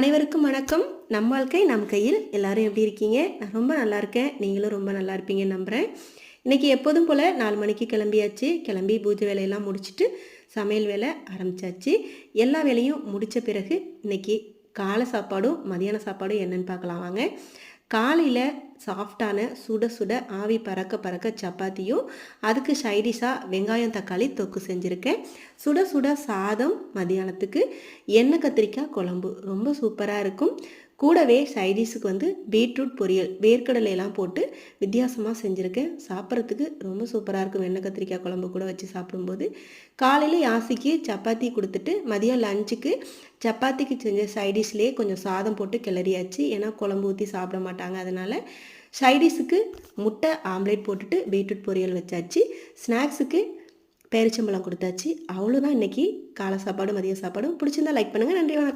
அனைவருக்கும் வணக்கம். நம் வாழ்க்கை நம் கையில். எல்லாரும் எப்படி இருக்கீங்க? நான் ரொம்ப நல்லா இருக்கேன். நீங்களும் ரொம்ப நல்லா இருப்பீங்கன்னு நம்புகிறேன். இன்றைக்கி எப்போதும் போல் 4 மணிக்கு கிளம்பியாச்சு. கிளம்பி பூஜை வேலையெல்லாம் முடிச்சுட்டு சமையல் வேலை ஆரம்பித்தாச்சு. எல்லா வேலையும் முடித்த பிறகு இன்றைக்கி காலை சாப்பாடும் மதியான சாப்பாடும் என்னென்னு பார்க்கலாம் வாங்க. காலையில் சாஃப்டான சுட சுட ஆவி பறக்க பறக்க சப்பாத்தியும் அதுக்கு சைடிஷாக வெங்காயம் தக்காளி தொக்கு செஞ்சுருக்கேன். சுட சுட சாதம், மதியானத்துக்கு எண்ணெய் கத்திரிக்காய் குழம்பு ரொம்ப சூப்பராக இருக்கும். கூடவே சைடிஷுக்கு பீட்ரூட் பொரியல் வேர்க்கடலையெல்லாம் போட்டு வித்தியாசமாக செஞ்சுருக்கேன். சாப்பிட்றதுக்கு ரொம்ப சூப்பராக இருக்கும். எண்ணெய் கத்திரிக்காய் குழம்பு கூட வச்சு சாப்பிடும்போது காலையில் யாசிக்கு சப்பாத்தி கொடுத்துட்டு மதியம் லஞ்சுக்கு சப்பாத்திக்கு செஞ்ச சைடிஷ்லேயே கொஞ்சம் சாதம் போட்டு கிளறியாச்சு. ஏன்னா குழம்பு ஊற்றி சாப்பிட மாட்டாங்க. அதனால் சைடிஷுக்கு முட்டை ஆம்லேட் போட்டுட்டு பீட்ரூட் பொரியல் வச்சாச்சு. ஸ்நாக்ஸுக்கு பேரிச்சம்பழம் கொடுத்தாச்சு. அவ்வளோதான் இன்றைக்கி காலை சாப்பாடு மதிய சாப்பாடும். பிடிச்சிருந்தா லைக் பண்ணுங்கள். நன்றி, வணக்கம்.